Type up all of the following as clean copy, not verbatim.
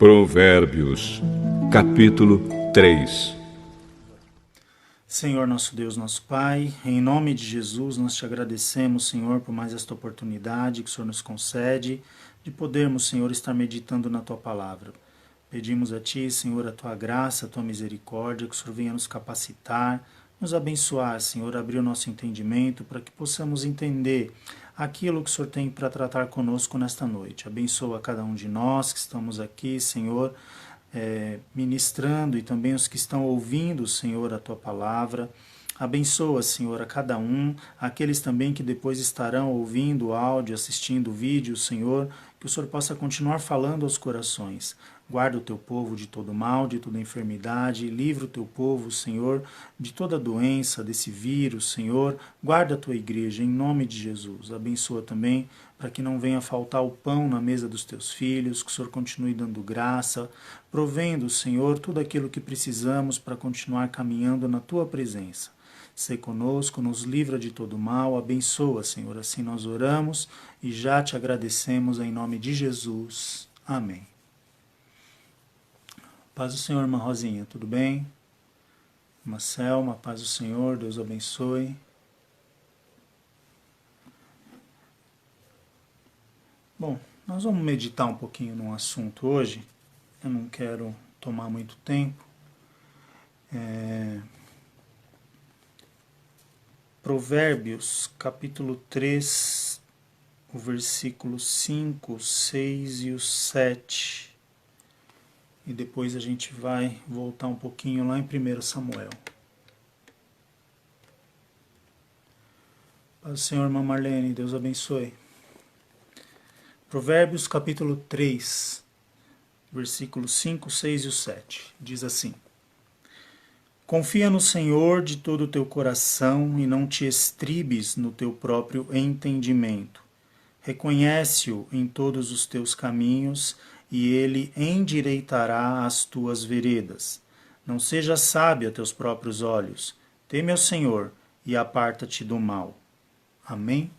Provérbios, capítulo 3. Senhor nosso Deus, nosso Pai, em nome de Jesus nós te agradecemos, Senhor, por mais esta oportunidade que o Senhor nos concede de podermos, Senhor, estar meditando na Tua Palavra. Pedimos a Ti, Senhor, a Tua graça, a Tua misericórdia, que o Senhor venha nos capacitar, nos abençoar, Senhor, abrir o nosso entendimento para que possamos entender aquilo que o Senhor tem para tratar conosco nesta noite. Abençoa cada um de nós que estamos aqui, Senhor, ministrando, e também os que estão ouvindo, Senhor, a Tua Palavra. Abençoa, Senhor, a cada um, aqueles também que depois estarão ouvindo o áudio, assistindo o vídeo, Senhor, que o Senhor possa continuar falando aos corações. Guarda o Teu povo de todo mal, de toda enfermidade, livra o Teu povo, Senhor, de toda doença, desse vírus, Senhor. Guarda a Tua igreja, em nome de Jesus. Abençoa também para que não venha faltar o pão na mesa dos Teus filhos, que o Senhor continue dando graça, provendo, Senhor, tudo aquilo que precisamos para continuar caminhando na Tua presença. Sê conosco, nos livra de todo mal, abençoa, Senhor. Assim nós oramos e já te agradecemos em nome de Jesus. Amém. Paz do Senhor, irmã Rosinha, tudo bem? Irmã Selma, paz do Senhor, Deus abençoe. Bom, nós vamos meditar um pouquinho num assunto hoje. Eu não quero tomar muito tempo. Provérbios, capítulo 3, o versículo 5, 6 e o 7. E depois a gente vai voltar um pouquinho lá em 1 Samuel. Paz do Senhor, irmã Marlene, Deus abençoe. Provérbios, capítulo 3, versículos 5, 6 e o 7. Diz assim: Confia no Senhor de todo o teu coração e não te estribes no teu próprio entendimento. Reconhece-o em todos os teus caminhos e ele endireitará as tuas veredas. Não seja sábio a teus próprios olhos. Teme ao Senhor e aparta-te do mal. Amém?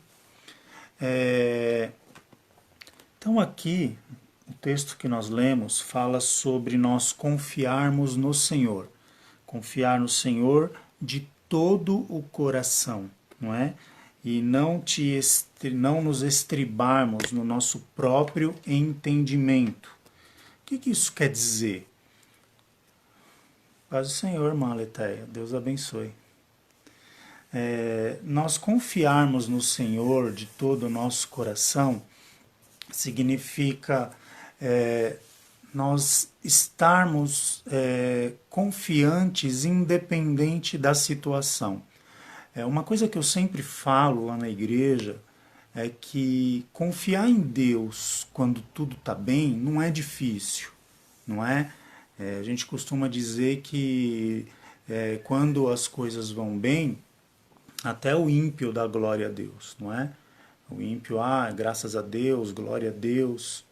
Então aqui, o texto que nós lemos fala sobre nós confiarmos no Senhor. Confiar no Senhor de todo o coração, não é? E não nos estribarmos no nosso próprio entendimento. O que isso quer dizer? Paz do Senhor, irmã Letéia, Deus abençoe. Nós confiarmos no Senhor de todo o nosso coração significa nós estarmos confiantes independente da situação. Uma coisa que eu sempre falo lá na igreja é que confiar em Deus quando tudo está bem não é difícil, não é? A gente costuma dizer que quando as coisas vão bem, até o ímpio dá glória a Deus, não é? O ímpio, graças a Deus, glória a Deus.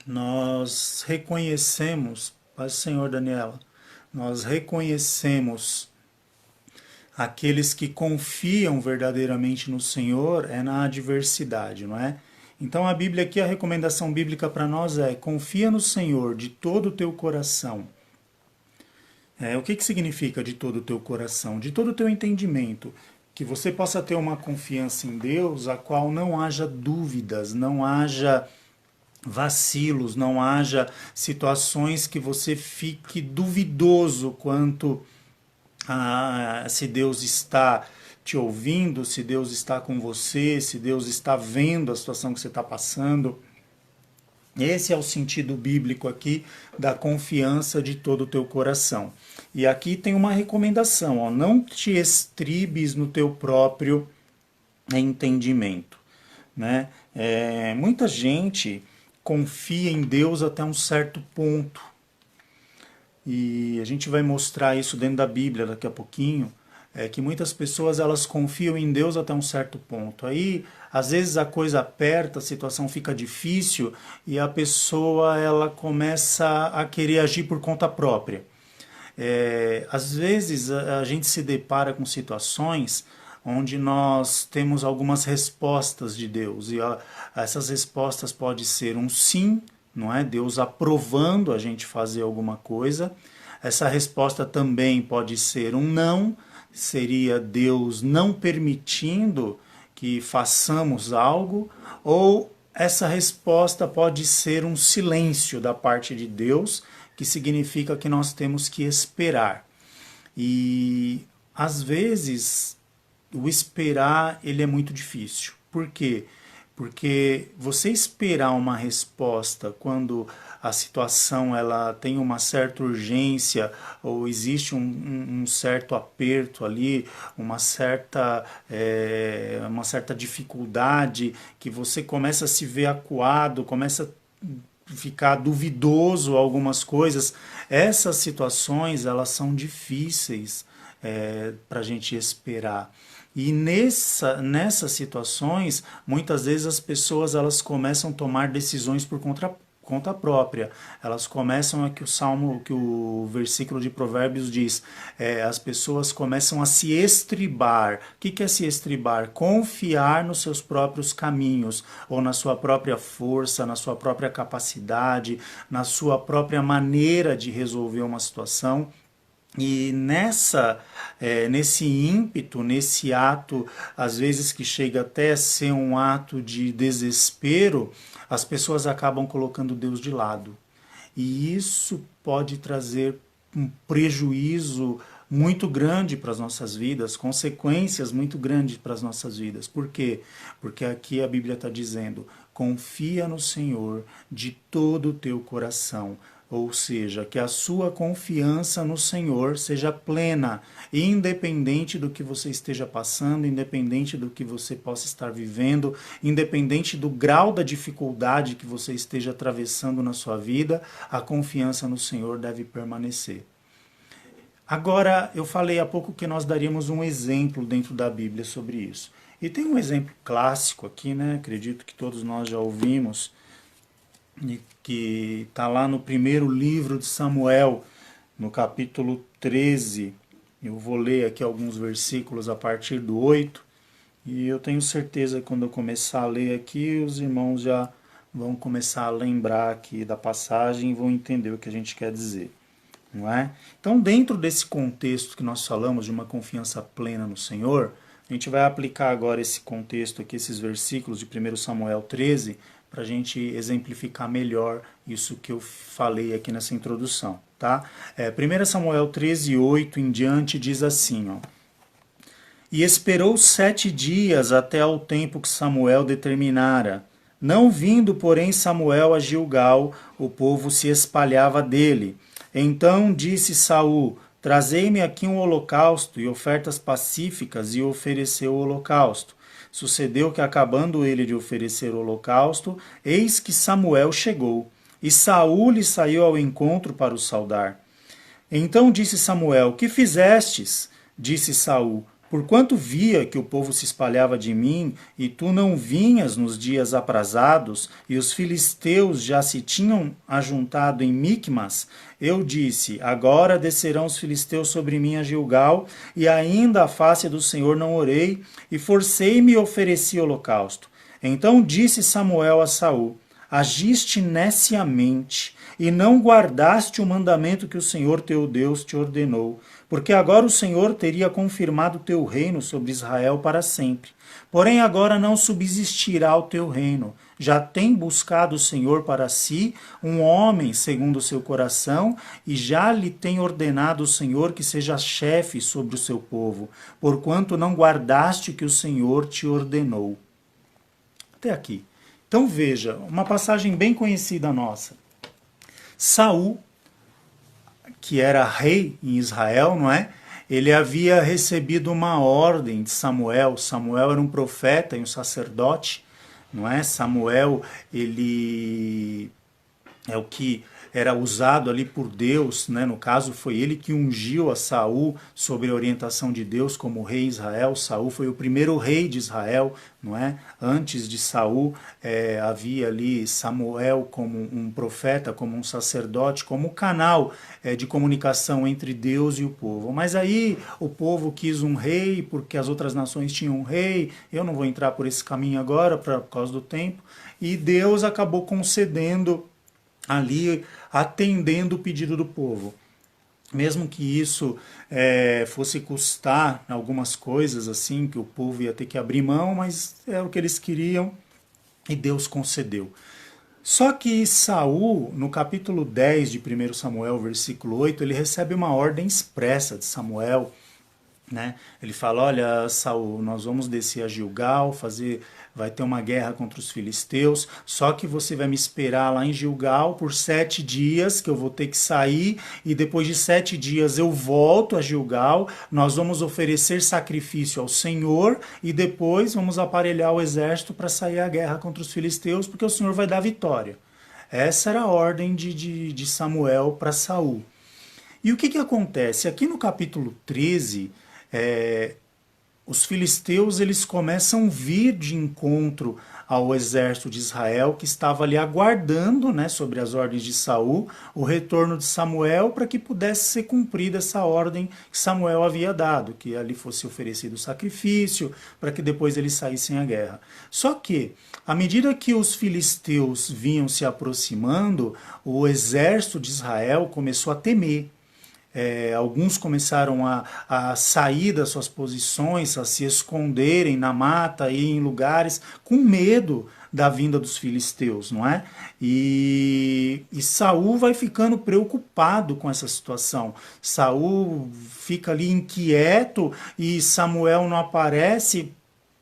Nós reconhecemos, paz do Senhor, Daniela, nós reconhecemos aqueles que confiam verdadeiramente no Senhor na adversidade, não é? Então a Bíblia aqui, a recomendação bíblica para nós é: confia no Senhor de todo o teu coração. O que significa de todo o teu coração? De todo o teu entendimento. Que você possa ter uma confiança em Deus a qual não haja dúvidas, não haja vacilos, não haja situações que você fique duvidoso quanto se Deus está te ouvindo, se Deus está com você, se Deus está vendo a situação que você está passando. Esse é o sentido bíblico aqui da confiança de todo o teu coração. E aqui tem uma recomendação, não te estribes no teu próprio entendimento, né? Muita gente confia em Deus até um certo ponto. E a gente vai mostrar isso dentro da Bíblia daqui a pouquinho, que muitas pessoas elas confiam em Deus até um certo ponto. Aí, às vezes a coisa aperta, a situação fica difícil e a pessoa ela começa a querer agir por conta própria. Às vezes a gente se depara com situações onde nós temos algumas respostas de Deus. E essas respostas podem ser um sim, não é? Deus aprovando a gente fazer alguma coisa. Essa resposta também pode ser um não, seria Deus não permitindo que façamos algo, ou essa resposta pode ser um silêncio da parte de Deus, que significa que nós temos que esperar. E às vezes o esperar ele é muito difícil. Por quê? Porque você esperar uma resposta quando a situação ela tem uma certa urgência ou existe um certo aperto ali, uma certa dificuldade, que você começa a se ver acuado, começa a ficar duvidoso algumas coisas, essas situações elas são difíceis para a gente esperar. E nessas situações, muitas vezes as pessoas elas começam a tomar decisões por conta própria. Elas começam que o versículo de Provérbios diz, as pessoas começam a se estribar. O que é se estribar? Confiar nos seus próprios caminhos, ou na sua própria força, na sua própria capacidade, na sua própria maneira de resolver uma situação. E nesse ímpeto, nesse ato, às vezes que chega até a ser um ato de desespero, as pessoas acabam colocando Deus de lado. E isso pode trazer um prejuízo muito grande para as nossas vidas, consequências muito grandes para as nossas vidas. Por quê? Porque aqui a Bíblia está dizendo, confia no Senhor de todo o teu coração. Ou seja, que a sua confiança no Senhor seja plena, independente do que você esteja passando, independente do que você possa estar vivendo, independente do grau da dificuldade que você esteja atravessando na sua vida, a confiança no Senhor deve permanecer. Agora, eu falei há pouco que nós daríamos um exemplo dentro da Bíblia sobre isso. E tem um exemplo clássico aqui, né? Acredito que todos nós já ouvimos, que está lá no primeiro livro de Samuel, no capítulo 13. Eu vou ler aqui alguns versículos a partir do 8, e eu tenho certeza que quando eu começar a ler aqui, os irmãos já vão começar a lembrar aqui da passagem e vão entender o que a gente quer dizer. Não é? Então, dentro desse contexto que nós falamos de uma confiança plena no Senhor, a gente vai aplicar agora esse contexto aqui, esses versículos de 1 Samuel 13, para a gente exemplificar melhor isso que eu falei aqui nessa introdução. Tá? 1 Samuel 13, 8 em diante diz assim, ó, e esperou 7 dias até ao tempo que Samuel determinara. Não vindo, porém, Samuel a Gilgal, o povo se espalhava dele. Então disse Saul, trazei-me aqui um holocausto e ofertas pacíficas, e ofereceu o holocausto. Sucedeu que, acabando ele de oferecer o holocausto, eis que Samuel chegou, e Saul lhe saiu ao encontro para o saudar. Então disse Samuel, que fizestes? Disse Saul, porquanto via que o povo se espalhava de mim, e tu não vinhas nos dias aprazados, e os filisteus já se tinham ajuntado em Micmas, eu disse, agora descerão os filisteus sobre mim a Gilgal, e ainda a face do Senhor não orei, e forcei-me e ofereci holocausto. Então disse Samuel a Saul, agiste neciamente, e não guardaste o mandamento que o Senhor teu Deus te ordenou, porque agora o Senhor teria confirmado o teu reino sobre Israel para sempre. Porém agora não subsistirá o teu reino. Já tem buscado o Senhor para si um homem segundo o seu coração, e já lhe tem ordenado o Senhor que seja chefe sobre o seu povo, porquanto não guardaste o que o Senhor te ordenou. Até aqui. Então veja, uma passagem bem conhecida nossa. Saul, que era rei em Israel, não é? Ele havia recebido uma ordem de Samuel. Samuel era um profeta e um sacerdote, não é? Samuel, ele é o que era usado ali por Deus, né? No caso foi ele que ungiu a Saul sob a orientação de Deus como rei de Israel. Saul foi o primeiro rei de Israel, não é? Antes de Saul havia ali Samuel como um profeta, como um sacerdote, como canal de comunicação entre Deus e o povo. Mas aí o povo quis um rei porque as outras nações tinham um rei. Eu não vou entrar por esse caminho agora por causa do tempo. E Deus acabou concedendo ali atendendo o pedido do povo. Mesmo que isso fosse custar algumas coisas assim, que o povo ia ter que abrir mão, mas é o que eles queriam e Deus concedeu. Só que Saul, no capítulo 10 de 1 Samuel, versículo 8, ele recebe uma ordem expressa de Samuel, né? Ele fala: olha, Saul, nós vamos descer a Gilgal, vai ter uma guerra contra os filisteus, só que você vai me esperar lá em Gilgal por 7 dias, que eu vou ter que sair, e depois de 7 dias eu volto a Gilgal, nós vamos oferecer sacrifício ao Senhor, e depois vamos aparelhar o exército para sair à guerra contra os filisteus, porque o Senhor vai dar vitória. Essa era a ordem de Samuel para Saul. E o que acontece? Aqui no capítulo 13, os filisteus eles começam a vir de encontro ao exército de Israel, que estava ali aguardando, né, sobre as ordens de Saul, o retorno de Samuel, para que pudesse ser cumprida essa ordem que Samuel havia dado, que ali fosse oferecido sacrifício, para que depois eles saíssem à guerra. Só que, à medida que os filisteus vinham se aproximando, o exército de Israel começou a temer. Alguns começaram a sair das suas posições, a se esconderem na mata e em lugares com medo da vinda dos filisteus, não é? E Saul vai ficando preocupado com essa situação. Saul fica ali inquieto e Samuel não aparece.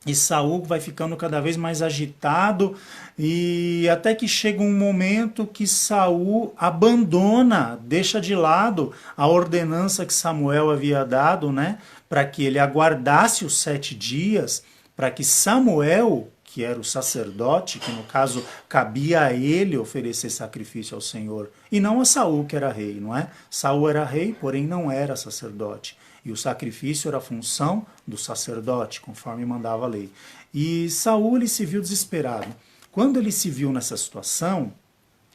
E Saul vai ficando cada vez mais agitado, e até que chega um momento que Saul abandona, deixa de lado a ordenança que Samuel havia dado, né, para que ele aguardasse os 7 dias, para que Samuel, que era o sacerdote, que no caso cabia a ele oferecer sacrifício ao Senhor, e não a Saul, que era rei, não é? Saul era rei, porém não era sacerdote. E o sacrifício era a função do sacerdote, conforme mandava a lei. E Saul ele se viu desesperado. Quando ele se viu nessa situação,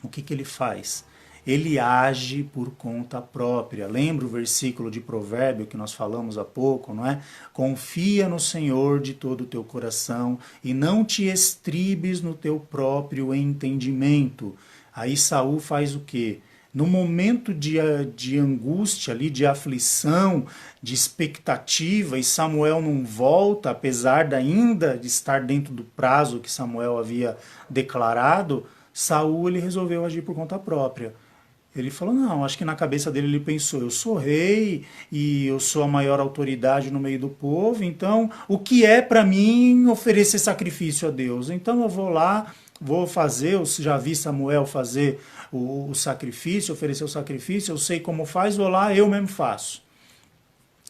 o que ele faz? Ele age por conta própria. Lembra o versículo de Provérbio que nós falamos há pouco, não é? Confia no Senhor de todo o teu coração e não te estribes no teu próprio entendimento. Aí Saul faz o quê? No momento de angústia ali, de aflição, de expectativa, e Samuel não volta, apesar ainda de estar dentro do prazo que Samuel havia declarado, Saul ele resolveu agir por conta própria. Ele falou, não, acho que na cabeça dele ele pensou, eu sou rei e eu sou a maior autoridade no meio do povo, então o que é para mim oferecer sacrifício a Deus? Então eu vou lá, vou fazer, eu já vi Samuel fazer o sacrifício, oferecer o sacrifício, eu sei como faz, vou lá, eu mesmo faço.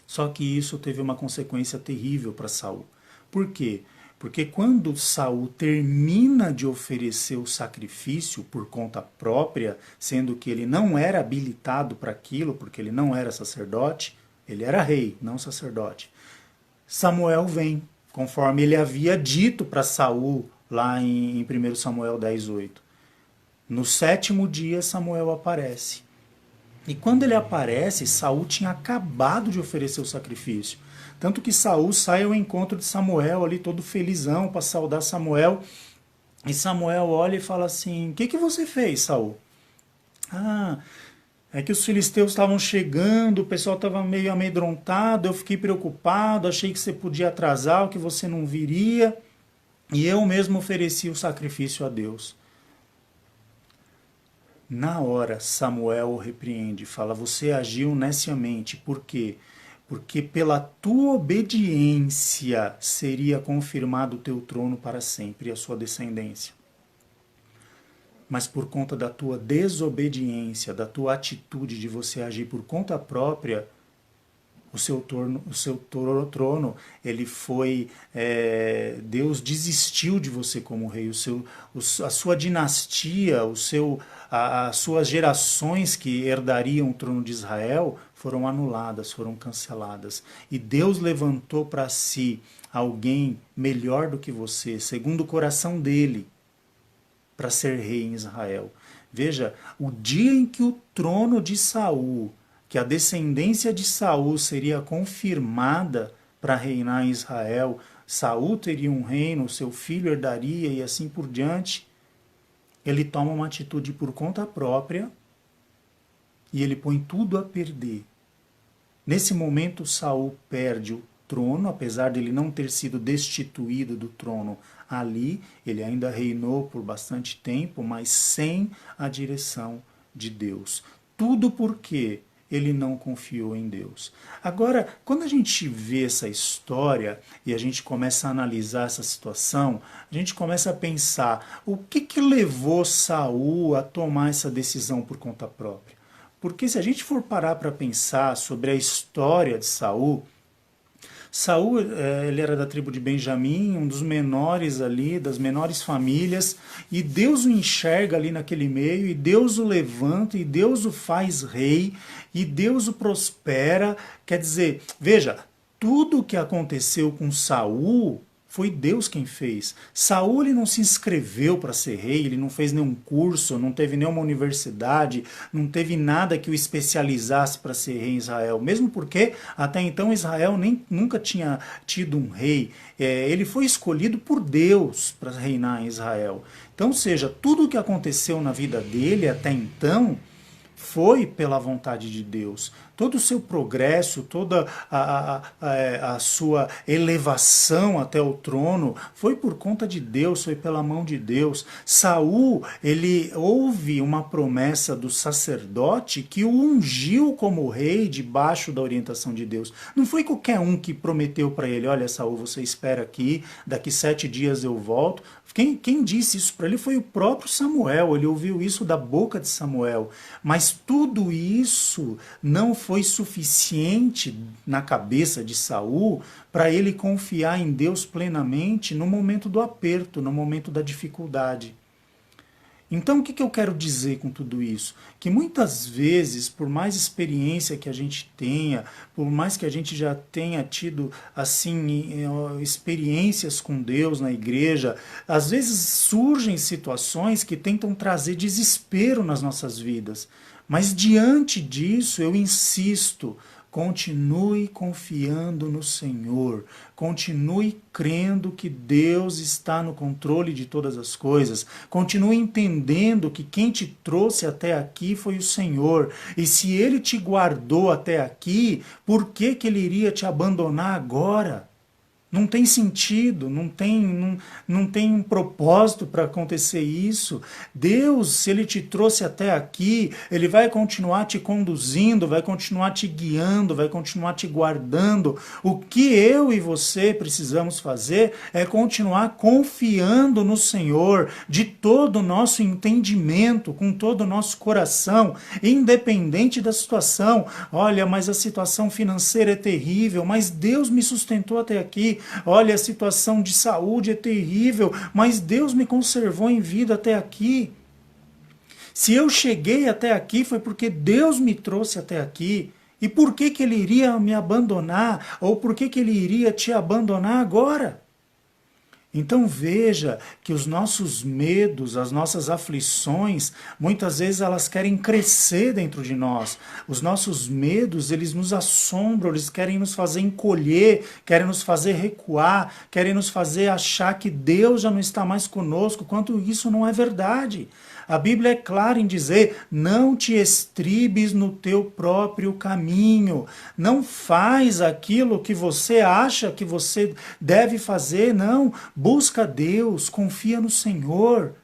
Só que isso teve uma consequência terrível para Saul. Por quê? Porque quando Saul termina de oferecer o sacrifício por conta própria, sendo que ele não era habilitado para aquilo, porque ele não era sacerdote, ele era rei, não sacerdote. Samuel vem, conforme ele havia dito para Saul lá em 1 Samuel 10:8. No 7º dia Samuel aparece. E quando ele aparece, Saul tinha acabado de oferecer o sacrifício. Tanto que Saul sai ao encontro de Samuel ali todo felizão para saudar Samuel. E Samuel olha e fala assim, o que você fez, Saul? Ah, é que os filisteus estavam chegando, o pessoal estava meio amedrontado, eu fiquei preocupado, achei que você podia atrasar, que você não viria. E eu mesmo ofereci o sacrifício a Deus. Na hora, Samuel o repreende, fala, você agiu neciamente, por quê? Porque pela tua obediência seria confirmado o teu trono para sempre e a sua descendência. Mas por conta da tua desobediência, da tua atitude de você agir por conta própria, o seu trono, ele foi, Deus desistiu de você como rei, a sua dinastia, as suas gerações que herdariam o trono de Israel foram anuladas, foram canceladas. E Deus levantou para si alguém melhor do que você, segundo o coração dele, para ser rei em Israel. Veja, o dia em que o trono de Saul, que a descendência de Saul seria confirmada para reinar em Israel, Saul teria um reino, seu filho herdaria e assim por diante. ele toma uma atitude por conta própria e ele põe tudo a perder. Nesse momento, Saul perde o trono, apesar de ele não ter sido destituído do trono ali, ele ainda reinou por bastante tempo, mas sem a direção de Deus. Tudo porque ele não confiou em Deus. Agora, quando a gente vê essa história e a gente começa a analisar essa situação, a gente começa a pensar o que levou Saul a tomar essa decisão por conta própria. Porque se a gente for parar para pensar sobre a história de Saul, ele era da tribo de Benjamim, um dos menores ali, das menores famílias, e Deus o enxerga ali naquele meio, e Deus o levanta, e Deus o faz rei, e Deus o prospera. Quer dizer, veja, tudo o que aconteceu com Saul foi Deus quem fez. Saul ele não se inscreveu para ser rei, ele não fez nenhum curso, não teve nenhuma universidade, não teve nada que o especializasse para ser rei em Israel. Mesmo porque até então Israel nunca tinha tido um rei. Ele foi escolhido por Deus para reinar em Israel. Então, ou seja, tudo o que aconteceu na vida dele até então foi pela vontade de Deus. Todo o seu progresso, toda a sua elevação até o trono foi por conta de Deus, foi pela mão de Deus. Saul, ele ouve uma promessa do sacerdote que o ungiu como rei debaixo da orientação de Deus. Não foi qualquer um que prometeu para ele, olha Saul, você espera aqui, daqui 7 dias eu volto. Quem disse isso para ele foi o próprio Samuel, ele ouviu isso da boca de Samuel. Mas tudo isso não foi suficiente na cabeça de Saul para ele confiar em Deus plenamente no momento do aperto, no momento da dificuldade. Então o que eu quero dizer com tudo isso? Que muitas vezes, por mais experiência que a gente tenha, por mais que a gente já tenha tido assim experiências com Deus na igreja, às vezes surgem situações que tentam trazer desespero nas nossas vidas. Mas diante disso, eu insisto, continue confiando no Senhor, continue crendo que Deus está no controle de todas as coisas, continue entendendo que quem te trouxe até aqui foi o Senhor, e se Ele te guardou até aqui, por que Ele iria te abandonar agora? Não tem sentido, não tem um propósito para acontecer isso. Deus, se Ele te trouxe até aqui, Ele vai continuar te conduzindo, vai continuar te guiando, vai continuar te guardando. O que eu e você precisamos fazer é continuar confiando no Senhor, de todo o nosso entendimento, com todo o nosso coração, independente da situação. Olha, mas a situação financeira é terrível, mas Deus me sustentou até aqui. Olha, a situação de saúde é terrível, mas Deus me conservou em vida até aqui. Se eu cheguei até aqui foi porque Deus me trouxe até aqui. E por que Ele iria me abandonar? Ou por que Ele iria te abandonar agora? Então veja que os nossos medos, as nossas aflições, muitas vezes elas querem crescer dentro de nós. Os nossos medos, eles nos assombram, eles querem nos fazer encolher, querem nos fazer recuar, querem nos fazer achar que Deus já não está mais conosco, quanto isso não é verdade. A Bíblia é clara em dizer, não te estribes no teu próprio caminho, não faz aquilo que você acha que você deve fazer, não, busca Deus, confia no Senhor.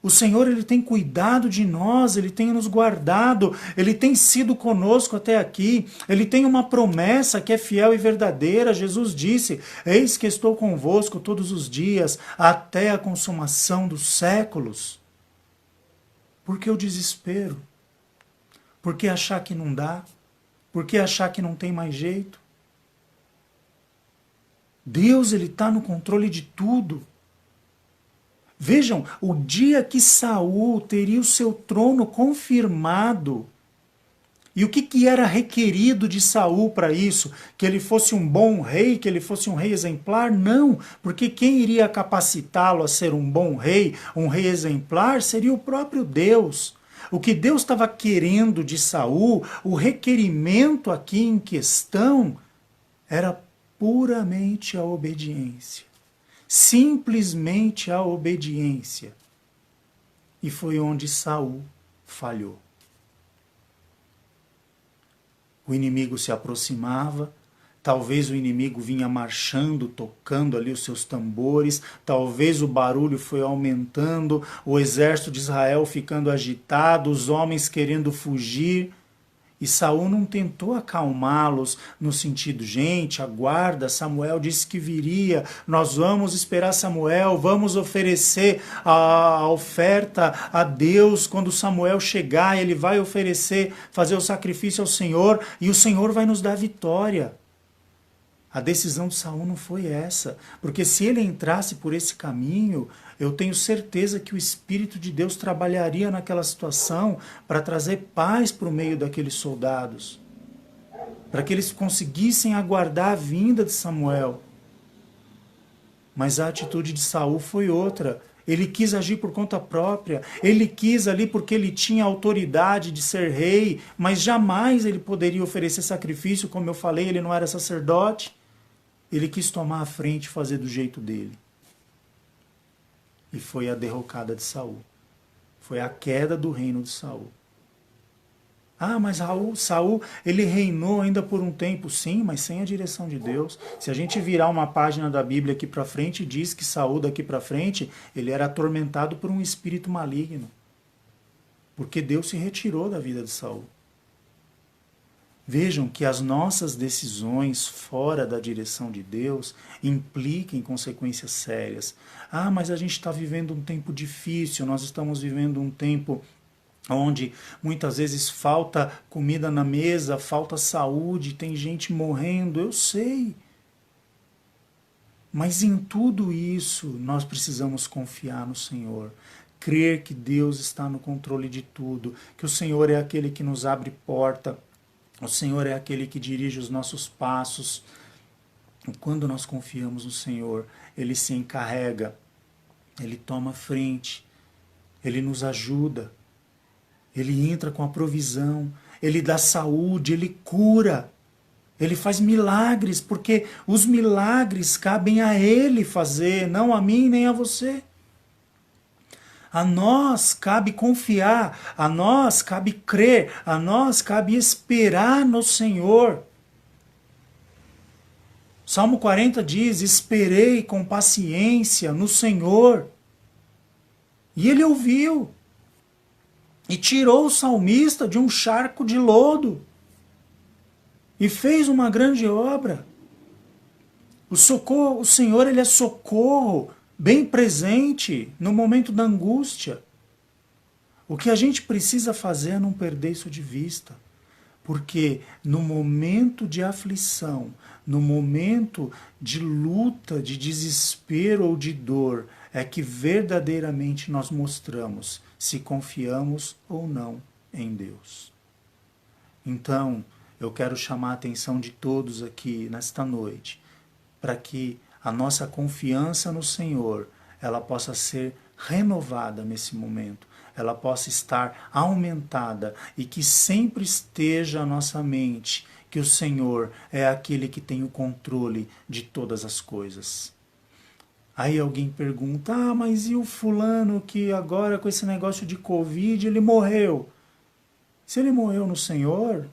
O Senhor, Ele tem cuidado de nós, Ele tem nos guardado, Ele tem sido conosco até aqui, Ele tem uma promessa que é fiel e verdadeira. Jesus disse, eis que estou convosco todos os dias, até a consumação dos séculos. Por que o desespero? Por que achar que não dá? Por que achar que não tem mais jeito? Deus, Ele está no controle de tudo. Vejam, o dia que Saul teria o seu trono confirmado, e o que era requerido de Saul para isso? Que ele fosse um bom rei, que ele fosse um rei exemplar? Não, porque quem iria capacitá-lo a ser um bom rei, um rei exemplar, seria o próprio Deus. O que Deus estava querendo de Saul, o requerimento aqui em questão, era puramente a obediência. Simplesmente a obediência. E foi onde Saul falhou. O inimigo se aproximava, talvez o inimigo vinha marchando, tocando ali os seus tambores, talvez o barulho foi aumentando, o exército de Israel ficando agitado, os homens querendo fugir. E Saul não tentou acalmá-los no sentido, gente, aguarda, Samuel disse que viria, nós vamos esperar Samuel, vamos oferecer a oferta a Deus, quando Samuel chegar, ele vai oferecer, fazer o sacrifício ao Senhor, e o Senhor vai nos dar vitória. A decisão de Saul não foi essa, porque se ele entrasse por esse caminho, eu tenho certeza que o Espírito de Deus trabalharia naquela situação para trazer paz para o meio daqueles soldados, para que eles conseguissem aguardar a vinda de Samuel. Mas a atitude de Saul foi outra. Ele quis agir por conta própria, ele quis ali porque ele tinha autoridade de ser rei, mas jamais ele poderia oferecer sacrifício, como eu falei, ele não era sacerdote. Ele quis tomar a frente e fazer do jeito dele. E foi a derrocada de Saul. Foi a queda do reino de Saul. Ah, mas Saul, ele reinou ainda por um tempo, sim, mas sem a direção de Deus. Se a gente virar uma página da Bíblia aqui para frente, diz que Saul daqui para frente, ele era atormentado por um espírito maligno. Porque Deus se retirou da vida de Saul. Vejam que as nossas decisões fora da direção de Deus implicam consequências sérias. Ah, mas a gente está vivendo um tempo difícil, nós estamos vivendo um tempo onde muitas vezes falta comida na mesa, falta saúde, tem gente morrendo, eu sei. Mas em tudo isso nós precisamos confiar no Senhor. Crer que Deus está no controle de tudo, que o Senhor é aquele que nos abre porta, o Senhor é aquele que dirige os nossos passos. E quando nós confiamos no Senhor, Ele se encarrega, Ele toma frente, Ele nos ajuda, Ele entra com a provisão, Ele dá saúde, Ele cura, Ele faz milagres, porque os milagres cabem a Ele fazer, não a mim nem a você. A nós cabe confiar, a nós cabe crer, a nós cabe esperar no Senhor. Salmo 40 diz, esperei com paciência no Senhor. E Ele ouviu. E tirou o salmista de um charco de lodo. E fez uma grande obra. O Senhor, Ele é socorro, bem presente no momento da angústia. O que a gente precisa fazer é não perder isso de vista. Porque no momento de aflição, no momento de luta, de desespero ou de dor, é que verdadeiramente nós mostramos se confiamos ou não em Deus. Então, eu quero chamar a atenção de todos aqui nesta noite, para que a nossa confiança no Senhor, ela possa ser renovada nesse momento, ela possa estar aumentada e que sempre esteja a nossa mente que o Senhor é aquele que tem o controle de todas as coisas. Aí alguém pergunta, mas e o fulano que agora com esse negócio de Covid ele morreu? Se ele morreu no Senhor,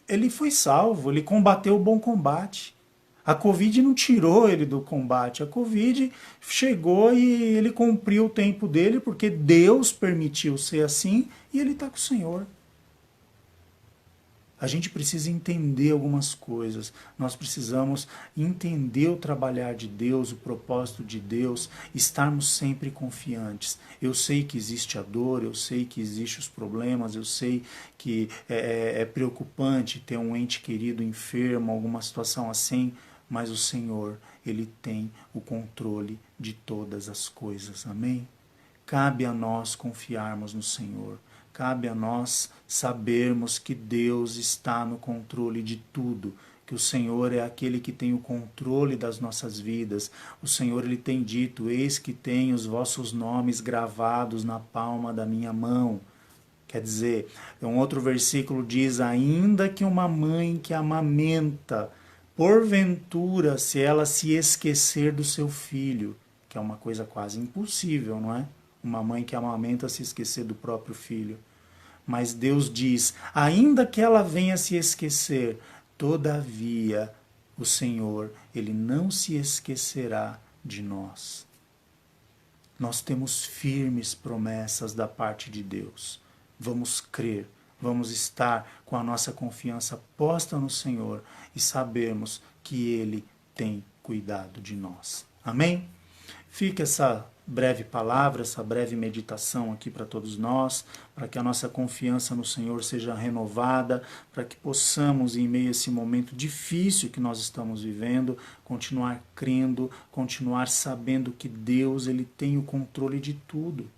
ele foi salvo, ele combateu o bom combate. A Covid não tirou ele do combate, a Covid chegou e ele cumpriu o tempo dele, porque Deus permitiu ser assim, e ele está com o Senhor. A gente precisa entender algumas coisas, nós precisamos entender o trabalhar de Deus, o propósito de Deus, estarmos sempre confiantes. Eu sei que existe a dor, eu sei que existem os problemas, eu sei que é preocupante ter um ente querido enfermo, alguma situação assim, mas o Senhor, Ele tem o controle de todas as coisas, amém? Cabe a nós confiarmos no Senhor. Cabe a nós sabermos que Deus está no controle de tudo, que o Senhor é aquele que tem o controle das nossas vidas. O Senhor, Ele tem dito, eis que tenho os vossos nomes gravados na palma da minha mão. Quer dizer, um outro versículo diz, ainda que uma mãe que amamenta, porventura, se ela se esquecer do seu filho, que é uma coisa quase impossível, não é? uma mãe que amamenta se esquecer do próprio filho. Mas Deus diz, ainda que ela venha se esquecer, todavia o Senhor, Ele não se esquecerá de nós. Nós temos firmes promessas da parte de Deus. Vamos crer, vamos estar com a nossa confiança posta no Senhor e sabermos que Ele tem cuidado de nós. Amém? Fica essa breve palavra, essa breve meditação aqui para todos nós, para que a nossa confiança no Senhor seja renovada, para que possamos, em meio a esse momento difícil que nós estamos vivendo, continuar crendo, continuar sabendo que Deus, Ele tem o controle de tudo.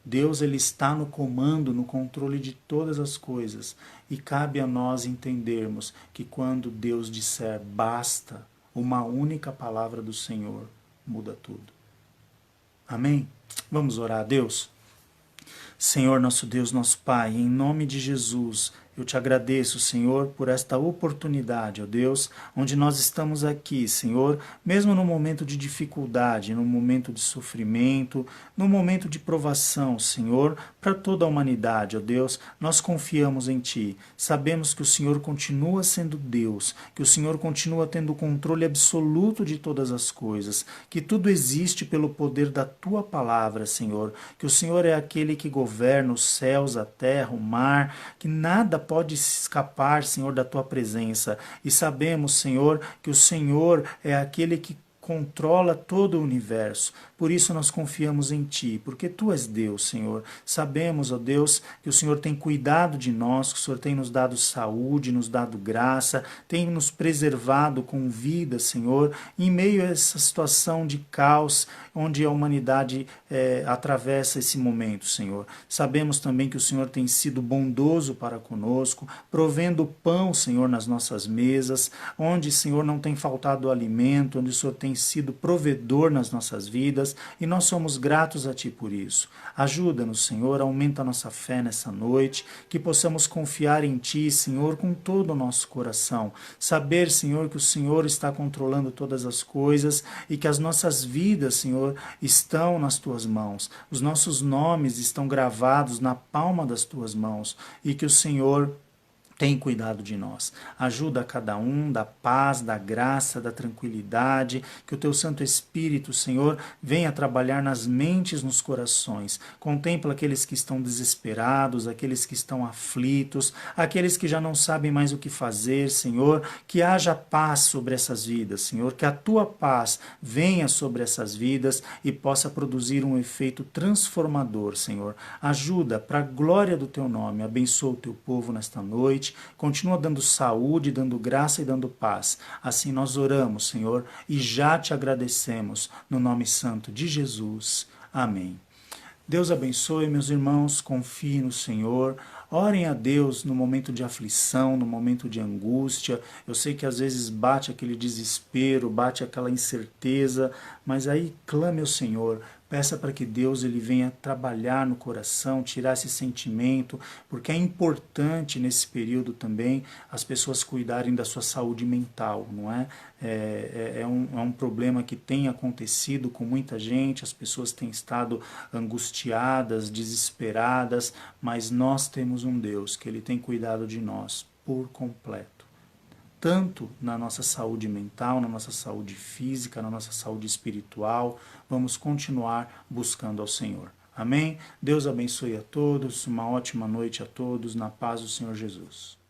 Deus, Ele está no comando, no controle de todas as coisas. E cabe a nós entendermos que quando Deus disser basta, uma única palavra do Senhor muda tudo. Amém? Vamos orar a Deus? Senhor, nosso Deus, nosso Pai, em nome de Jesus, eu te agradeço, Senhor, por esta oportunidade, ó Deus, onde nós estamos aqui, Senhor, mesmo no momento de dificuldade, no momento de sofrimento, no momento de provação, Senhor, para toda a humanidade, ó Deus, nós confiamos em Ti. Sabemos que o Senhor continua sendo Deus, que o Senhor continua tendo o controle absoluto de todas as coisas, que tudo existe pelo poder da Tua palavra, Senhor, que o Senhor é aquele que governa os céus, a terra, o mar, que nada pode escapar, Senhor, da Tua presença. E sabemos, Senhor, que o Senhor é aquele que controla todo o universo. Por isso nós confiamos em Ti, porque Tu és Deus, Senhor. Sabemos, ó Deus, que o Senhor tem cuidado de nós, que o Senhor tem nos dado saúde, nos dado graça, tem nos preservado com vida, Senhor, em meio a essa situação de caos onde a humanidade atravessa esse momento, Senhor. Sabemos também que o Senhor tem sido bondoso para conosco, provendo pão, Senhor, nas nossas mesas, onde, Senhor, não tem faltado alimento, onde o Senhor tem sido provedor nas nossas vidas, e nós somos gratos a Ti por isso. Ajuda-nos, Senhor, aumenta a nossa fé nessa noite, que possamos confiar em Ti, Senhor, com todo o nosso coração. Saber, Senhor, que o Senhor está controlando todas as coisas e que as nossas vidas, Senhor, estão nas Tuas mãos. Os nossos nomes estão gravados na palma das Tuas mãos e que o Senhor tem cuidado de nós. Ajuda a cada um, da paz, da graça, da tranquilidade, que o Teu Santo Espírito, Senhor, venha trabalhar nas mentes, nos corações. Contempla aqueles que estão desesperados, aqueles que estão aflitos, aqueles que já não sabem mais o que fazer, Senhor, que haja paz sobre essas vidas, Senhor, que a Tua paz venha sobre essas vidas e possa produzir um efeito transformador, Senhor. Ajuda para a glória do Teu nome, abençoa o Teu povo nesta noite, continua dando saúde, dando graça e dando paz. Assim nós oramos, Senhor, e já Te agradecemos, no nome santo de Jesus. Amém. Deus abençoe, meus irmãos, confiem no Senhor, orem a Deus no momento de aflição, no momento de angústia. Eu sei que às vezes bate aquele desespero, bate aquela incerteza, mas aí clame ao Senhor, peça para que Deus ele venha trabalhar no coração, tirar esse sentimento, porque é importante nesse período também as pessoas cuidarem da sua saúde mental, não é? É um problema que tem acontecido com muita gente, as pessoas têm estado angustiadas, desesperadas, mas nós temos um Deus que Ele tem cuidado de nós por completo. Tanto na nossa saúde mental, na nossa saúde física, na nossa saúde espiritual, vamos continuar buscando ao Senhor. Amém? Deus abençoe a todos, uma ótima noite a todos, na paz do Senhor Jesus.